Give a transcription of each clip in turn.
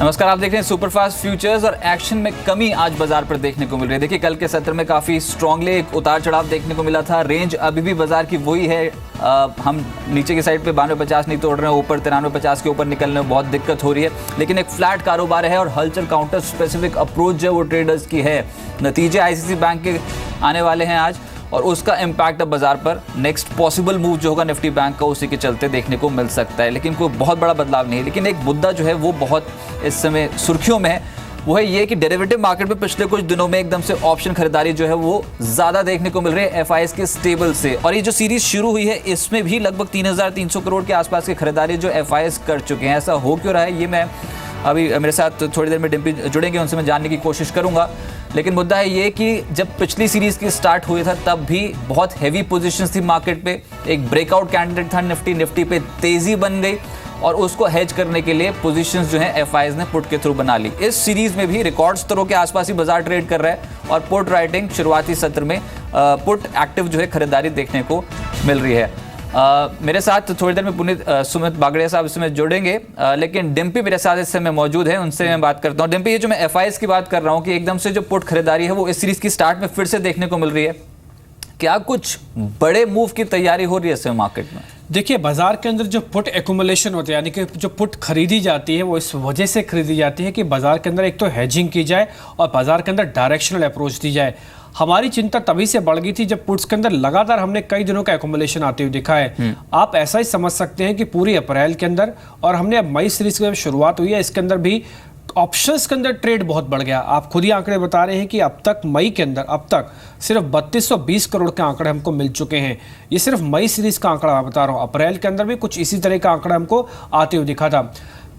नमस्कार, आप देख रहे हैं सुपरफास्ट फ्यूचर्स और एक्शन में कमी आज बाजार पर देखने को मिल रही है। देखिए, कल के सत्र में काफ़ी स्ट्रांगली एक उतार चढ़ाव देखने को मिला था। रेंज अभी भी बाजार की वही है। हम नीचे की साइड पे 92.50 नहीं तोड़ रहे हैं, ऊपर 93.50 के ऊपर निकलने में बहुत दिक्कत हो रही है, लेकिन एक फ्लैट कारोबार है और हलचल काउंटर स्पेसिफिक अप्रोच जो वो ट्रेडर्स की है। नतीजे आईसीआईसीआई बैंक के आने वाले हैं आज और उसका इम्पैक्ट अब बाजार पर नेक्स्ट पॉसिबल मूव जो होगा निफ्टी बैंक का उसी के चलते देखने को मिल सकता है, लेकिन कोई बहुत बड़ा बदलाव नहीं है। लेकिन एक मुद्दा जो है वो बहुत इस समय सुर्खियों में है, वो है ये कि डेरिवेटिव मार्केट में पिछले कुछ दिनों में एकदम से ऑप्शन खरीदारी जो है वो ज़्यादा देखने को मिल रही है एफआईएस के स्टेबल से। और ये जो सीरीज शुरू हुई है इसमें भी लगभग 3,300 करोड़ के आसपास की खरीदारी जो एफआईएस कर चुके हैं। ऐसा हो क्यों रहा है, ये मैं अभी मेरे साथ थोड़ी देर में डिम्पी जुड़ेंगे, उनसे मैं जानने की कोशिश करूंगा। लेकिन मुद्दा है ये कि जब पिछली सीरीज़ की स्टार्ट हुई था तब भी बहुत हैवी पोजीशंस थी मार्केट पे। एक ब्रेकआउट कैंडिडेट था निफ्टी पे तेज़ी बन गई और उसको हेज करने के लिए पोजीशंस जो हैं एफआईएस ने पुट के थ्रू बना ली। इस सीरीज़ में भी रिकॉर्ड स्तरों के आसपास ही बाजार ट्रेड कर रहा है और पुट राइटिंग शुरुआती सत्र में पुट एक्टिव जो है खरीदारी देखने को मिल रही है। मेरे साथ थोड़ी देर में सुमित बागड़िया साहब इसमें जुड़ेंगे, लेकिन डिम्पी मेरे साथ इस समय मौजूद है, उनसे मैं बात करता हूँ। डिम्पी, ये जो मैं एफआईएस की बात कर रहा हूँ कि एकदम से जो पुट खरीदारी है वो इस सीरीज की स्टार्ट में फिर से देखने को मिल रही है, क्या कुछ बड़े मूव की तैयारी हो रही है इस समय मार्केट में? देखिए, बाजार के अंदर जो पुट एक्यूमुलेशन होते हैं, यानी कि जो पुट खरीदी जाती है वो इस वजह से खरीदी जाती है कि बाजार के अंदर एक तो हेजिंग की जाए और बाजार के अंदर डायरेक्शनल अप्रोच दी जाए। हमारी चिंता तभी से बढ़ गई थी जब पुट्स के अंदर लगातार हमने कई दिनों का एक्यूमुलेशन आते हुए दिखा है। आप ऐसा ही समझ सकते हैं कि पूरी अप्रैल के अंदर और हमने अब मई सीरीज की शुरुआत हुई है, इसके अंदर भी ऑप्शंस के अंदर ट्रेड बहुत बढ़ गया। आप खुद ही आंकड़े बता रहे हैं कि अब तक मई के अंदर अब तक सिर्फ 3220 करोड़ के आंकड़े हमको मिल चुके हैं। ये सिर्फ मई सीरीज का आंकड़ा बता रहा हूँ, अप्रैल के अंदर भी कुछ इसी तरह का आंकड़ा हमको आते हुए दिखा था।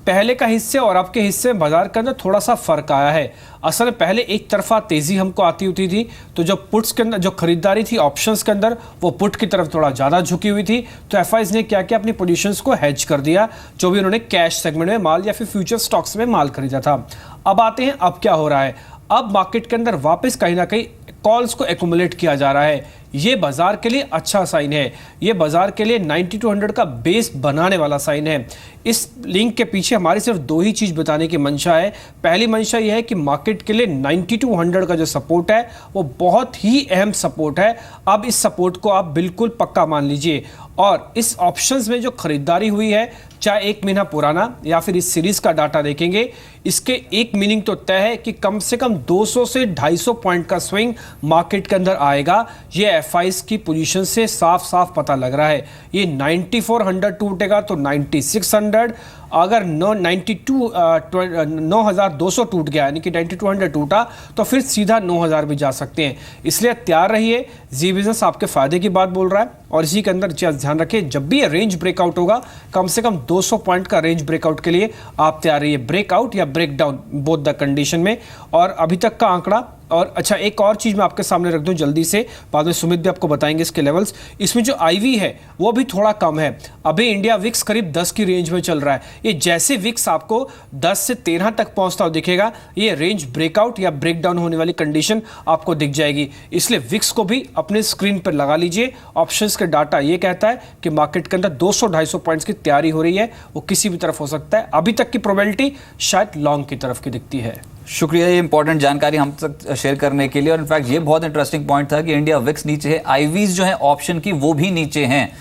पहले का हिस्से और अब के हिस्से में बाजार के अंदर थोड़ा सा फर्क आया है। असल में पहले एक तरफा तेजी हमको आती होती थी, तो जो पुट्स के अंदर जो खरीदारी थी ऑप्शंस के अंदर वो पुट की तरफ थोड़ा ज़्यादा झुकी हुई थी, तो एफआईएस ने क्या किया, अपनी पोजीशंस को हेज कर दिया, जो भी उन्होंने कैश सेगमेंट में माल या फिर फ्यूचर स्टॉक्स में माल खरीदा था। अब आते हैं, अब क्या हो रहा है, अब मार्केट के अंदर वापस कहीं ना कहीं कॉल्स को एक्यूमुलेट किया जा रहा है। ये बाजार के लिए अच्छा साइन है, ये बाजार के लिए 9200 का बेस बनाने वाला साइन है। इस लिंक के पीछे हमारी सिर्फ दो ही चीज़ बताने की मंशा है। पहली मंशा ये है कि मार्केट के लिए 9200 का जो सपोर्ट है वो बहुत ही अहम सपोर्ट है। अब इस सपोर्ट को आप बिल्कुल पक्का मान लीजिए। और इस ऑप्शंस में जो खरीदारी हुई है, चाहे 1 महीना पुराना या फिर इस सीरीज का डाटा देखेंगे, इसके एक मीनिंग तो तय है कि कम से कम 200 से 250 पॉइंट का स्विंग मार्केट के अंदर आएगा। ये एफआईएस की पोजीशन से साफ साफ पता लग रहा है। ये 9400 टूटेगा तो 9600, अगर 9200 टूट गया यानी कि 9200 टूटा तो फिर सीधा 9000 भी जा सकते हैं। इसलिए तैयार रहिए, जी बिजनेस आपके फायदे की बात बोल रहा है। और इसी के अंदर ध्यान रखिए, जब भी ये रेंज ब्रेकआउट होगा कम से कम 200 पॉइंट का रेंज ब्रेकआउट के लिए आप तैयार रहिए, ब्रेकआउट या ब्रेकडाउन बोथ द कंडीशन में। और अभी तक का आंकड़ा, और अच्छा एक और चीज़ मैं आपके सामने रख दूं जल्दी से, बाद में सुमित भी आपको बताएंगे इसके लेवल्स। इसमें जो आईवी है वो भी थोड़ा कम है। अभी इंडिया विक्स करीब 10 की रेंज में चल रहा है। ये जैसे विक्स आपको 10 से 13 तक पहुंचता हो दिखेगा, ये रेंज ब्रेकआउट या ब्रेकडाउन होने वाली कंडीशन आपको दिख जाएगी। इसलिए विक्स को भी अपने स्क्रीन पर लगा लीजिए। ऑप्शंस का डाटा ये कहता है कि मार्केट के अंदर 200-250 पॉइंट्स की तैयारी हो रही है, वो किसी भी तरफ हो सकता है। अभी तक की प्रोबेबिलिटी शायद लॉन्ग की तरफ की दिखती है। शुक्रिया ये इंपॉर्टेंट जानकारी हम तक शेयर करने के लिए। और इनफैक्ट ये बहुत इंटरेस्टिंग पॉइंट था कि इंडिया विक्स नीचे है, आईवीज जो है ऑप्शन की वो भी नीचे हैं,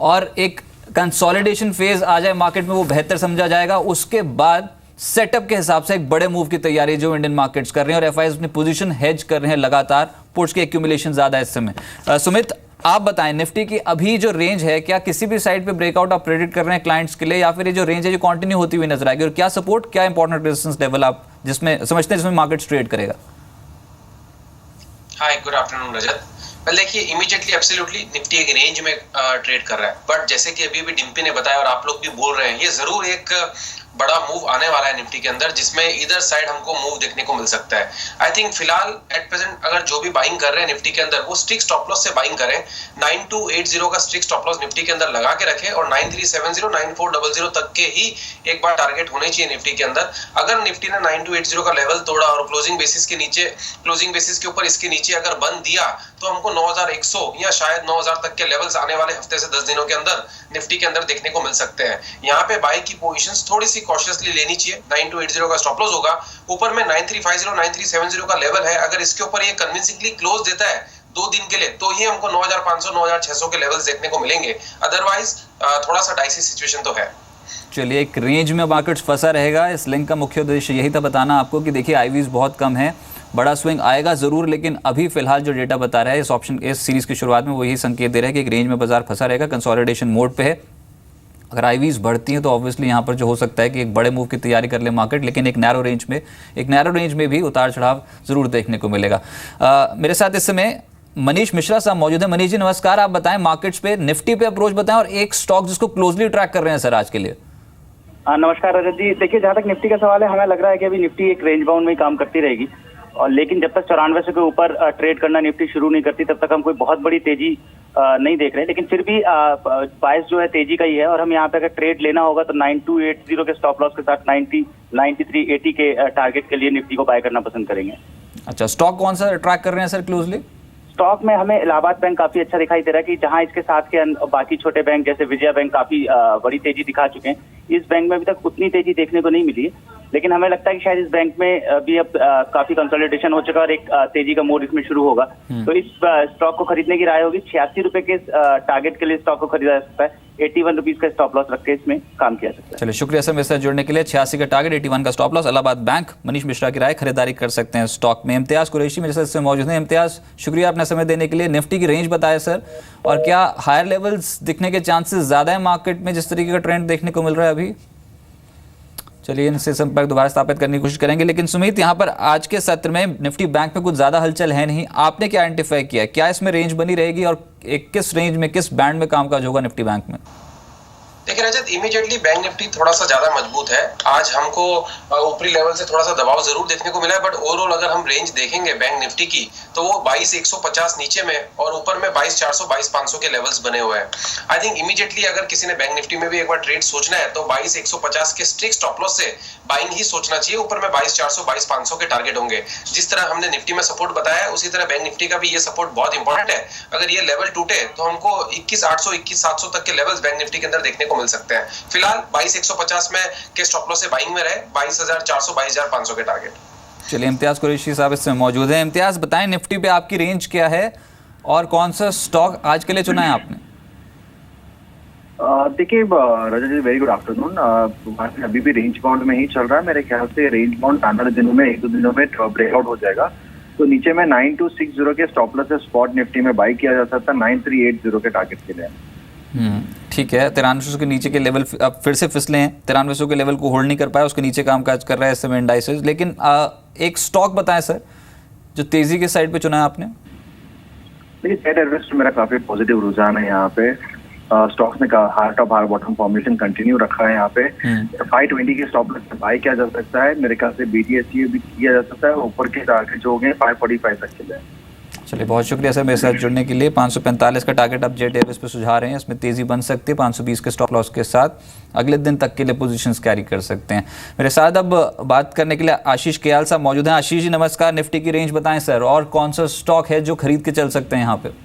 और एक कंसोलिडेशन फेज आ जाए मार्केट में वो बेहतर समझा जाएगा। उसके बाद सेटअप के हिसाब से एक बड़े मूव की तैयारी जो इंडियन मार्केट्स कर रहे हैं और एफआईएस अपनी पोजीशन हेज कर रहे हैं लगातार। पुट्स की एक्यूमुलेशन ज़्यादा है इस समय। सुमित, आप बताएं, निफ्टी की अभी जो रेंज है, क्या किसी भी साइड पे ब्रेकआउट आप प्रेडिक्ट कर रहे हैं क्लाइंट्स के लिए, या फिर ये जो रेंज है जो कंटिन्यू होती हुई नजर आएगी, और क्या सपोर्ट, क्या इंपॉर्टेंट रेजिस्टेंस लेवल आप जिसमें समझते हैं जिसमें मार्केट ट्रेड करेगा? हाय, गुड आफ्टरनून रजत। वेल देखिए, इमीडिएटली एब्सोल्युटली निफ्टी एक रेंज में ट्रेड कर रहा है, बट जैसे कि अभी डिम्पी ने बताया और आप लोग भी बोल रहे हैं, ये जरूर एक बड़ा मूव आने वाला है निफ्टी के अंदर, जिसमें इधर साइड हमको मूव देखने को मिल सकता है। आई थिंक फिलहाल एट प्रेजेंट अगर जो भी बाइंग कर रहे हैं निफ्टी के अंदर, वो स्ट्रिक्ट स्टॉप लॉस से बाइंग करें। 9280 का स्ट्रिक्ट स्टॉप लॉस निफ्टी के अंदर लगा के रखें और 9370 9400 तक के ही एक बार टारगेट होने चाहिए निफ्टी के अंदर। अगर निफ्टी ने 9280 का लेवल तोड़ा और क्लोजिंग बेसिस के ऊपर इसके नीचे अगर बंद दिया तो हमको 9100 या शायद 9000 तक के लेवल्स आने वाले हफ्ते से 10 दिनों के अंदर निफ्टी के अंदर देखने को मिल सकते हैं। यहाँ पे बाई की पोजीशंस थोड़ी सी सी कॉशियसली लेनी चाहिए। 9280 का स्टॉप लॉस होगा। ऊपर में 9350 9370 का लेवल है, अगर इसके ऊपर ये कन्विंसिंगली क्लोज देता है 2 दिन के लिए तो ही हमको 9500 9600 के लेवल्स देखने को मिलेंगे। अदरवाइज थोड़ा सा डाइसी सिचुएशन तो है। चलिए, एक रेंज में मार्केट्स फंसा रहेगा। इस लिंक का मुख्य उद्देश्य यही था बताना आपको कि देखिए आईवीज बहुत कम है, बड़ा स्विंग आएगा ज़रूर, लेकिन अभी फिलहाल जो डेटा बता रहा है इस ऑप्शन इस सीरीज़ की शुरुआत में वो यही संकेत दे रहा है कि एक रेंज में बाजार फंसा रहेगा, कंसोलिडेशन मोड पे है। अगर आईवीज बढ़ती हैं तो ऑब्वियसली यहाँ पर जो हो सकता है कि एक बड़े मूव की तैयारी कर ले मार्केट, लेकिन एक नैरो रेंज में भी उतार चढ़ाव ज़रूर देखने को मिलेगा। मेरे साथ इस समय मनीष मिश्रा साहब मौजूद है। मनीष जी नमस्कार, आप बताएं मार्केट्स पे, निफ्टी पे अप्रोच बताएं और एक स्टॉक जिसको क्लोजली ट्रैक कर रहे हैं सर आज के लिए। नमस्कार रजत जी। देखिए, जहाँ तक निफ्टी का सवाल है, हमें लग रहा है कि अभी निफ्टी एक रेंज बाउंड में ही काम करती रहेगी, और लेकिन जब तक 9400 के ऊपर ट्रेड करना निफ्टी शुरू नहीं करती तब तक हम कोई बहुत बड़ी तेजी नहीं देख रहे। लेकिन फिर भी बायस जो है तेजी का ही है, और हम यहाँ पे अगर ट्रेड लेना होगा तो 9280 के स्टॉप लॉस के साथ 9380 के टारगेट के लिए निफ्टी को बाय करना पसंद करेंगे। अच्छा, स्टॉक कौन सा ट्रैक कर रहे हैं सर क्लोजली? स्टॉक में हमें इलाहाबाद बैंक काफी अच्छा दिखाई दे रहा है कि जहां इसके साथ के बाकी छोटे बैंक जैसे विजया बैंक काफी बड़ी तेजी दिखा चुके हैं, इस बैंक में अभी तक उतनी तेजी देखने को नहीं मिली है। लेकिन हमें लगता है कि शायद इस बैंक में भी अब काफी कंसोलिडेशन हो चुका है और एक तेजी का मोड इसमें शुरू होगा। तो इस स्टॉक को खरीदने की राय होगी। 86 रुपए के टारगेट के लिए स्टॉक को खरीदा जा सकता है। 81 रुपीज का स्टॉप लॉस रख के इसमें काम किया सकता है। चलिए, शुक्रिया सर मेरे साथ जुड़ने के लिए। 86 का टारगेट, 81 का stop loss, Allahabad bank. Manish Mishra की राय, खरीदारी कर सकते हैं स्टॉक में। इम्तियाज कुरैशी मेरे साथ मौजूद हैं। इम्तियाज, शुक्रिया अपना समय देने के लिए। निफ्टी की रेंज बताया सर, और क्या हायर लेवल्स दिखने के चांसेस ज्यादा है मार्केट में जिस तरीके का ट्रेंड देखने को मिल रहा है अभी? चलिए, इनसे संपर्क दोबारा स्थापित करने की कोशिश करेंगे। लेकिन सुमित, यहाँ पर आज के सत्र में निफ्टी बैंक में कुछ ज्यादा हलचल है नहीं, आपने क्या आइडेंटिफाई किया, क्या इसमें रेंज बनी रहेगी और किस रेंज में, किस बैंड में कामकाज होगा निफ्टी बैंक में? देखिए रजत, इमीडिएटली बैंक निफ्टी थोड़ा सा ज्यादा मजबूत है। आज हमको ऊपरी लेवल से थोड़ा सा दबाव जरूर देखने को मिला है, बट ओवरऑल अगर हम रेंज देखेंगे बैंक निफ्टी की तो वो 22,150 नीचे में और ऊपर में 22,400 22,500 के लेवल्स बने हुए हैं। आई थिंक इमीडिएटली अगर किसी ने बैंक निफ्टी में भी एक बार ट्रेड सोचना है तो 22,150 के स्ट्रिक्ट स्टॉप लॉस से बाइंग ही सोचना चाहिए। ऊपर में 22,400 22,500 के टारगेट होंगे। जिस तरह हमने निफ्टी में सपोर्ट बताया है उसी तरह बैंक निफ्टी का भी ये सपोर्ट बहुत इंपॉर्टेंट है। अगर ये लेवल टूटे तो हमको 21,800 21,700 तक के लेवल्स बैंक निफ्टी के अंदर देखने को मिल सकते हैं। फिलहाल 22,150 में के स्टॉप लॉस से बाइंग में रहे, 22,400 22,500 के टारगेट। चलिए, इम्तियाज कुरैशी साहब इसमें मौजूद हैं। इम्तियाज, बताएं निफ्टी पे आपकी रेंज क्या है और कौन सा स्टॉक आज के लिए चुना है आपने? देखिए रजत जी, वेरी गुड आफ्टरनून। मार्केट अभी भी रेंज बाउंड में ही चल रहा है। मेरे ख्याल से रेंज बाउंड आने वाले दिनों में 1-2 दिनों में ब्रेकआउट हो जाएगा। तो नीचे में 9260 के स्टॉप लॉस से स्पॉट निफ्टी में बाई किया जा सकता है 9380 के टारगेट के लिए। ठीक है, 9300 के नीचे के लेवल अब फिर से फिसले हैं। 9300 के लेवल को होल्ड नहीं कर पाया, उसके नीचे कामकाज कर रहा है इस समय इंडाइसेस। लेकिन एक स्टॉक बताएं सर जो तेजी के साइड पे चुना है आपने। देखिए, जेट एयरवेज में मेरा काफी पॉजिटिव रुझान है। यहाँ पे स्टॉक्स ने higher top higher bottom formation continue रखा है। यहाँ पे 520 के स्टॉप लॉस से बाय किया जा सकता है। मेरे ख्याल से BTS भी किया जा सकता है। ऊपर के टारगेट जो हो गए 545 तक के लिए। चलिए, बहुत शुक्रिया सर मेरे साथ जुड़ने के लिए। 545 का टारगेट आप जेट एयरवेज पे सुझा रहे हैं, इसमें तेजी बन सकती है। 520 के स्टॉप लॉस के साथ अगले दिन तक के लिए पोजीशंस कैरी कर सकते हैं। मेरे साथ अब बात करने के लिए आशीष केयाल साहब मौजूद हैं। आशीष जी नमस्कार, निफ्टी की रेंज बताएं सर, और कौन सा स्टॉक है जो खरीद के चल सकते हैं यहाँ पे?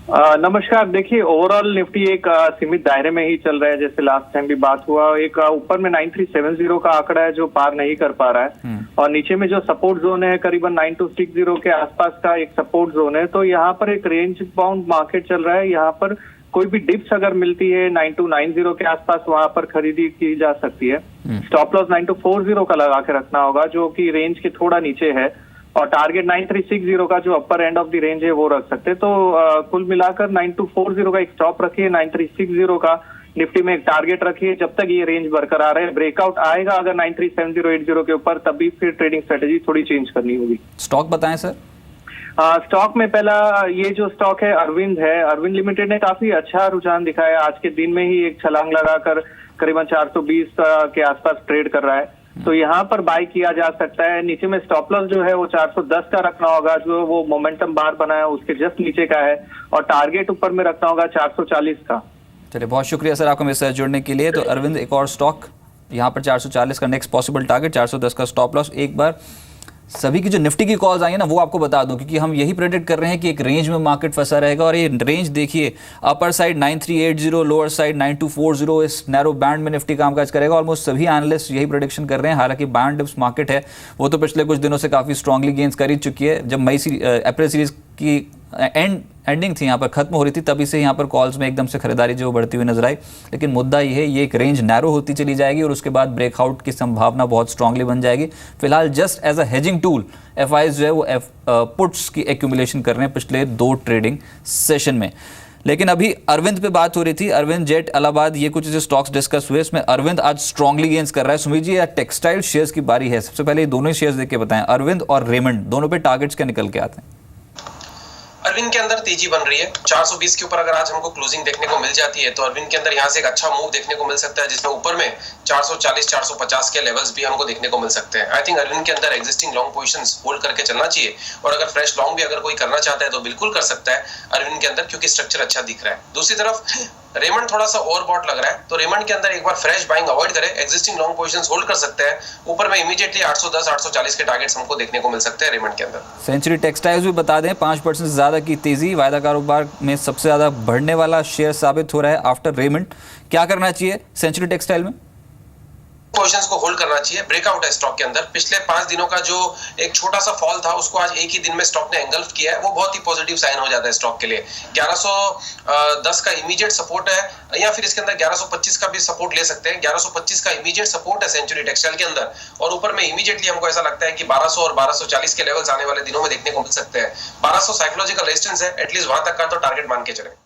नमस्कार। देखिए, ओवरऑल निफ्टी एक सीमित दायरे में ही चल रहा है, जैसे लास्ट टाइम भी बात हुआ। एक ऊपर में 9370 का आंकड़ा है जो पार नहीं कर पा रहा है, और नीचे में जो सपोर्ट जोन है करीबन 9260 के आसपास का एक सपोर्ट जोन है। तो यहाँ पर एक रेंज बाउंड मार्केट चल रहा है। यहाँ पर कोई भी डिप्स अगर मिलती है 9290 के आसपास, वहां पर खरीदी की जा सकती है। स्टॉप लॉस 9240 का लगा के रखना होगा जो कि रेंज के थोड़ा नीचे है, और टारगेट 9360 का जो अपर एंड ऑफ द रेंज है वो रख सकते हैं। तो कुल मिलाकर 9240 का एक स्टॉप रखिए, 9360 का निफ्टी में एक टारगेट रखिए। जब तक ये रेंज बरकरार है, ब्रेकआउट आएगा अगर 937080 के ऊपर, तभी फिर ट्रेडिंग स्ट्रेटेजी थोड़ी चेंज करनी होगी। स्टॉक बताएं सर। स्टॉक में पहला ये जो स्टॉक है अरविंद है। अरविंद लिमिटेड ने काफी अच्छा रुझान दिखाया। आज के दिन में ही एक छलांग लगाकर करीबन 420 के आसपास ट्रेड कर रहा है। तो यहाँ पर बाय किया जा सकता है। नीचे में स्टॉप लॉस जो है वो 410 का रखना होगा, जो वो मोमेंटम बार बनाया उसके जस्ट नीचे का है, और टारगेट ऊपर में रखना होगा 440 का। चलिए, बहुत शुक्रिया सर आपको मेरे साथ जुड़ने के लिए। तो अरविंद एक और स्टॉक यहाँ पर 440 का नेक्स्ट पॉसिबल टारगेट, 410 का स्टॉप लॉस। एक बार सभी की जो निफ्टी की कॉल्स आई है ना वो आपको बता दूं, क्योंकि हम यही प्रेडिक्ट कर रहे हैं कि एक रेंज में मार्केट फंसा रहेगा। और ये रेंज देखिए, अपर साइड 9380, लोअर साइड 9240, इस नैरो बैंड में निफ्टी कामकाज करेगा। ऑलमोस्ट सभी एनालिस्ट यही प्रेडिक्शन कर रहे हैं। हालांकि बैंड डिप्स मार्केट है वो तो पिछले कुछ दिनों से काफ़ी स्ट्रांगली गेंस कर ही चुकी है। जब अप्रैल सीरीज की एंडिंग थी, यहाँ पर खत्म हो रही थी, तभी से यहाँ पर कॉल्स में एकदम से खरीदारी जो बढ़ती हुई नजर आई। लेकिन मुद्दा ये है, ये एक रेंज नैरो होती चली जाएगी और उसके बाद ब्रेकआउट की संभावना बहुत स्ट्रांगली बन जाएगी। फिलहाल just as a hedging tool FIIs जो है वो पुट्स की एक्यूमुलेशन कर रहे हैं पिछले 2 ट्रेडिंग सेशन में। लेकिन अभी अरविंद पे बात हो रही थी, अरविंद जेट इलाहाबाद, ये कुछ जो स्टॉक्स डिस्कस हुए इसमें अरविंद आज स्ट्रांगली गेन्स कर रहा है। सुमित जी, या टेक्सटाइल शेयर्स की बारी है, सबसे पहले ये दोनों शेयर्स देख के बताएं, अरविंद और रेमंड, दोनों पे टारगेट्स क्या निकल के आते हैं? अरविंद के अंदर तेजी बन रही है 420 के ऊपर। अगर आज हमको क्लोजिंग देखने को मिल जाती है तो अरविंद के अंदर यहाँ से एक अच्छा मूव देखने को मिल सकता है, जिसमें ऊपर में 440-450 के लेवल्स भी हमको देखने को मिल सकते हैं। आई थिंक अरविंद के अंदर एग्जिस्टिंग लॉन्ग पोजीशंस होल्ड करके चलना चाहिए, और अगर फ्रेश लॉन्ग भी अगर कोई करना चाहता है तो बिल्कुल कर सकता है अरविंद के अंदर, क्योंकि स्ट्रक्चर अच्छा दिख रहा है। दूसरी तरफ रेमंड थोड़ा सा ओवरबॉट लग रहा है, तो रेमंड के अंदर एक बार फ्रेश बाइंग अवॉइड करें, एग्जिस्टिंग लॉन्ग पोजीशंस होल्ड कर सकते हैं। ऊपर में इमीडिएटली 810-840 के टारगेट्स हमको देखने को मिल सकते हैं रेमंड के अंदर। सेंचुरी टेक्सटाइल्स भी बता दें, 5% से ज्यादा की तेजी, वायदा कारोबार में सबसे ज्यादा बढ़ने वाला शेयर साबित हो रहा है आफ्टर रेमंड। क्या करना चाहिए सेंचुरी टेक्सटाइल में? पोजीशंस को होल्ड करना चाहिए। ब्रेकआउट है स्टॉक के अंदर, पिछले 5 दिनों का जो एक छोटा सा फॉल था उसको आज एक ही दिन में स्टॉक ने एंगल्फ किया है, वो बहुत ही पॉजिटिव साइन हो जाता है स्टॉक के लिए। 1110 का इमीडिएट सपोर्ट है, या फिर इसके अंदर 1125 का भी सपोर्ट ले सकते हैं। 1125 का इमीडिएट सपोर्ट है सेंचुरी टेक्सटाइल के अंदर, और ऊपर में इमीडिएटली हमको ऐसा लगता है कि 1200 और 1240 के लेवल्स आने वाले दिनों में देखने को मिल सकते हैं। 1200 साइकोलॉजिकल रेजिस्टेंस है, एटलीस्ट वहां तक का तो टारगेट मान के चले।